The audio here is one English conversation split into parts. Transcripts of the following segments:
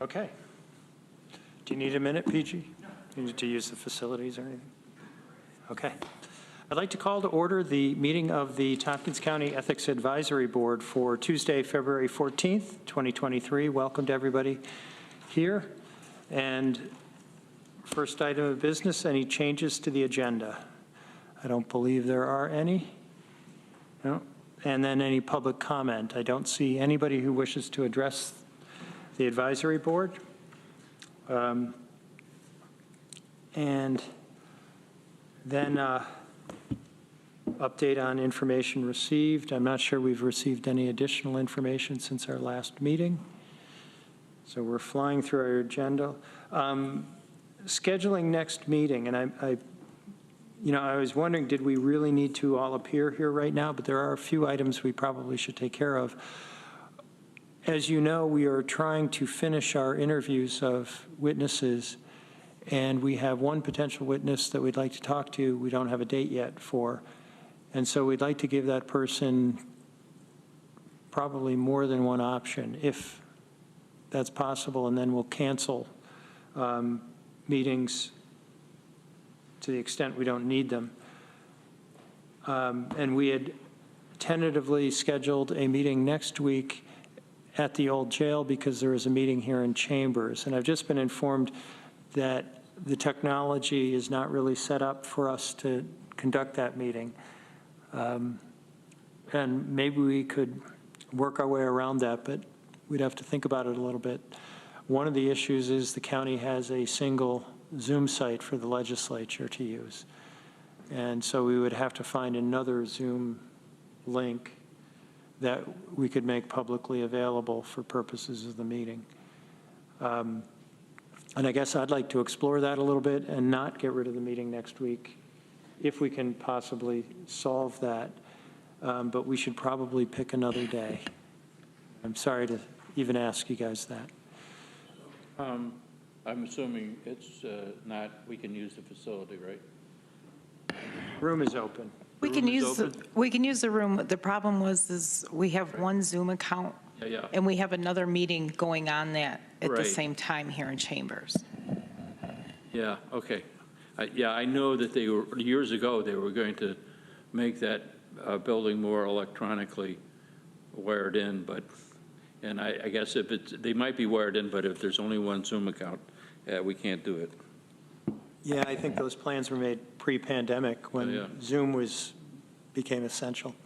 Okay. Do you need a minute, PG? No. You need to use the facilities or anything? Okay. I'd like to call to order the meeting of the Tompkins County Ethics Advisory Board for Tuesday, February 14th, 2023. Welcome to everybody here. And first item of business, any changes to the agenda? I don't believe there are any. No. And then any public comment? I don't see anybody who wishes to address the advisory board. And then update on information received. I'm not sure we've received any additional information since our last meeting. So we're flying through our agenda. Scheduling next meeting, and I was wondering, did we really need to all appear here right now? But there are a few items we probably should take care of. As you know, we are trying to finish our interviews of witnesses, and we have one potential witness that we'd like to talk to. We don't have a date yet for. And so we'd like to give that person probably more than one option, if that's possible, and then we'll cancel meetings to the extent we don't need them. And we had tentatively scheduled a meeting next week at the old jail because there is a meeting here in Chambers. And I've just been informed that the technology is not really set up for us to conduct that meeting. And maybe we could work our way around that, but we'd have to think about it a little bit. One of the issues is the county has a single Zoom site for the legislature to use. And so we would have to find another Zoom link that we could make publicly available for purposes of the meeting. And I guess I'd like to explore that a little bit and not get rid of the meeting next week, if we can possibly solve that. But we should probably pick another day. I'm sorry to even ask you guys that. I'm assuming it's not, we can use the facility, right? Room is open. We can use the room. The problem is we have one Zoom account, and we have another meeting going on that at the same time here in Chambers. Yeah, okay. I know that they were, years ago, they were going to make that building more electronically wired in, but, and I guess if it's, they might be wired in, but if there's only one Zoom account, we can't do it. Yeah, I think those plans were made pre-pandemic when Zoom became essential.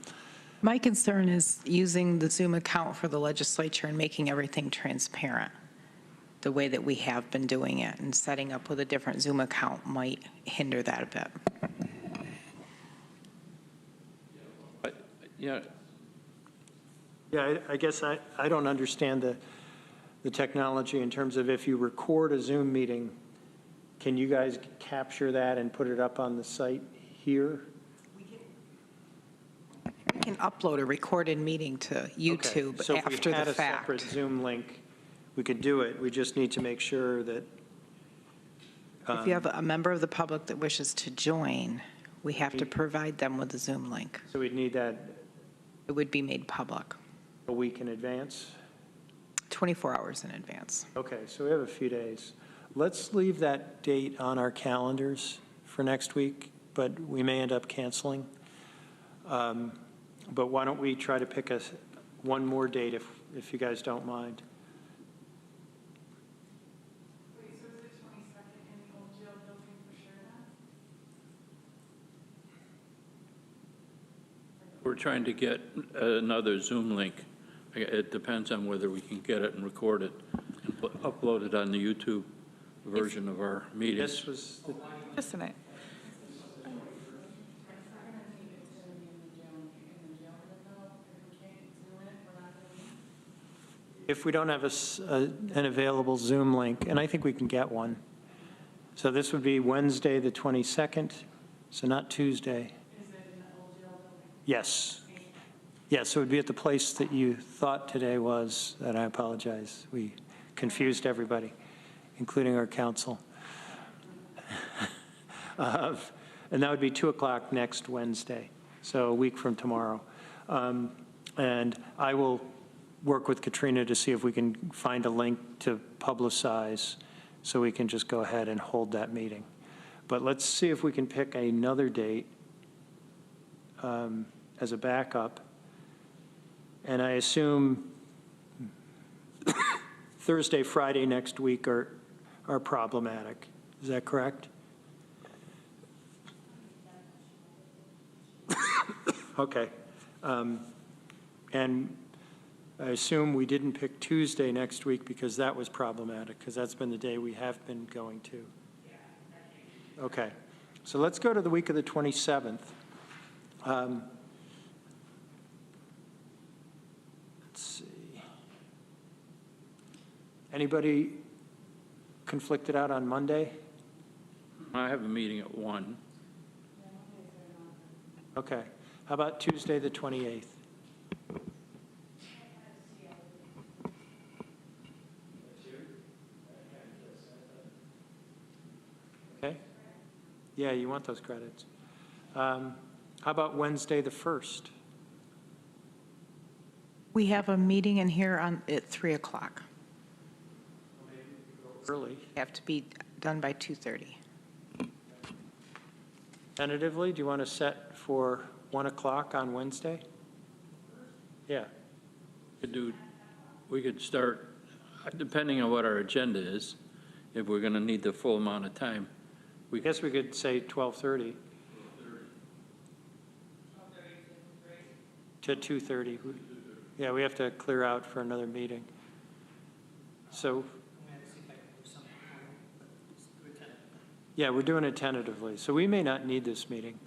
My concern is using the Zoom account for the legislature and making everything transparent the way that we have been doing it, and setting up with a different Zoom account might hinder that a bit. Yeah, I guess I don't understand the technology in terms of if you record a Zoom meeting, can you guys capture that and put it up on the site here? We can upload a recorded meeting to YouTube so after the fact. if we had a separate Zoom link, we could do it. We just need to make sure that if you have a member of the public that wishes to join, we have to provide them with the Zoom link. So we'd need that. It would be made public. A week in advance? 24 hours in advance. Okay, so we have a few days. Let's leave that date on our calendars for next week, but we may end up canceling. But why don't we try to pick one more date if you guys don't mind. Wait, so is the 22nd in the old jail building for sure then? we're trying to get another Zoom link. It depends on whether we can get it and record it and upload it on the YouTube version of our meeting. This was Just a minute. if we don't have an available Zoom link, and I think we can get one. So this would be Wednesday the 22nd, so not Tuesday. Is it in the old jail building? Yes. Yes, so it would be at the place that you thought today was, and I apologize. We confused everybody, including our counsel. And that would be 2 o'clock next Wednesday, so a week from tomorrow. And I will work with Katrina to see if we can find a link to publicize so we can just go ahead and hold that meeting. But let's see if we can pick another date as a backup. And I assume Thursday, Friday next week are problematic. Is that correct? Okay. And I assume we didn't pick Tuesday next week because that was problematic, because that's been the day we have been going to. Okay. So let's go to the week of the 27th. Let's see. Anybody conflicted out on Monday? I have a meeting at 1. Okay. How about Tuesday, the 28th? Okay. Yeah, you want those credits. How about Wednesday, the 1st? We have a meeting in here at 3 o'clock. Early. Have to be done by 2:30. Tentatively, do you want to set for 1 o'clock on Wednesday? Yeah. We could start, depending on what our agenda is, if we're going to need the full amount of time. I guess we could say 12:30 to 2:30. Yeah, we have to clear out for another meeting. So, yeah, we're doing it tentatively. So we may not need this meeting.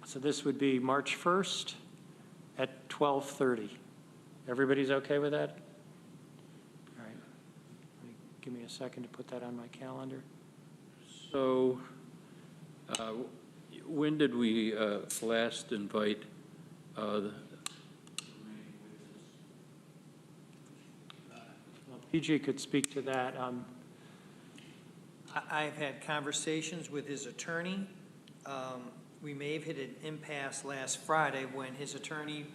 So this would be March 1st at 12:30. Everybody's okay with that? All right. Give me a second to put that on my calendar. So when did we last invite PG could speak to that. I've had conversations with his attorney. We may have hit an impasse last Friday when his attorney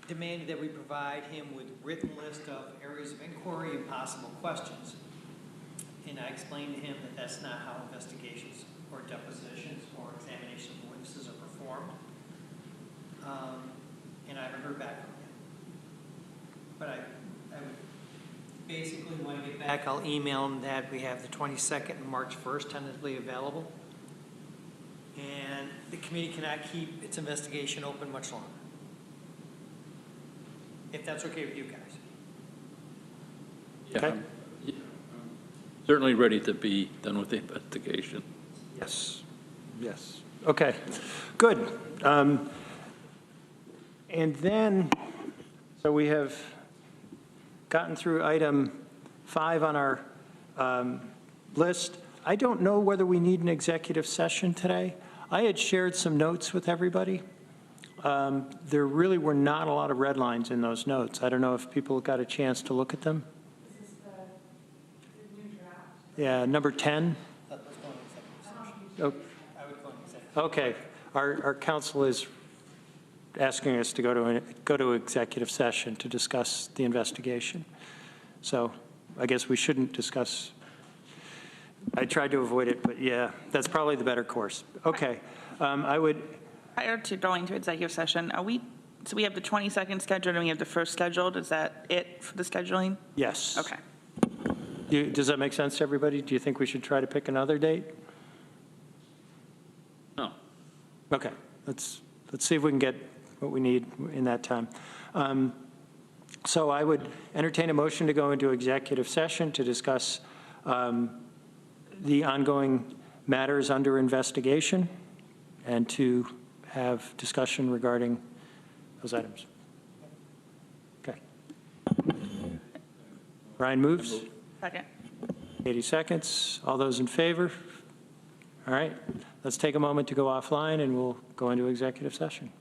demanded that we provide him with written list of areas of inquiry and possible questions. And I explained to him that that's not how investigations or depositions or examination of witnesses are performed. And I haven't heard back from him. But I would basically, when I get back, I'll email him that we have the 22nd and March 1st tentatively available. And the committee cannot keep its investigation open much longer. If that's okay with you guys. Okay. Yeah, I'm certainly ready to be done with the investigation. Yes, yes. Okay, good. And then, so we have gotten through item 5 on our list. I don't know whether we need an executive session today. I had shared some notes with everybody. There really were not a lot of red lines in those notes. I don't know if people got a chance to look at them. Is this the new draft? Yeah, number 10. Let's go into executive session. Oh, I would go into executive. okay, our council is asking us to go to executive session to discuss the investigation. So I guess we shouldn't discuss. I tried to avoid it, but yeah, that's probably the better course. Okay, I would. Prior to going to executive session, so we have the 22nd scheduled and we have the 1st scheduled. Is that it for the scheduling? Yes. Okay. Does that make sense to everybody? Do you think we should try to pick another date? No. Okay, let's see if we can get what we need in that time. So I would entertain a motion to go into executive session to discuss the ongoing matters under investigation and to have discussion regarding those items. Okay. Ryan moves. Second. 80 seconds. All those in favor? All right. Let's take a moment to go offline and we'll go into executive session.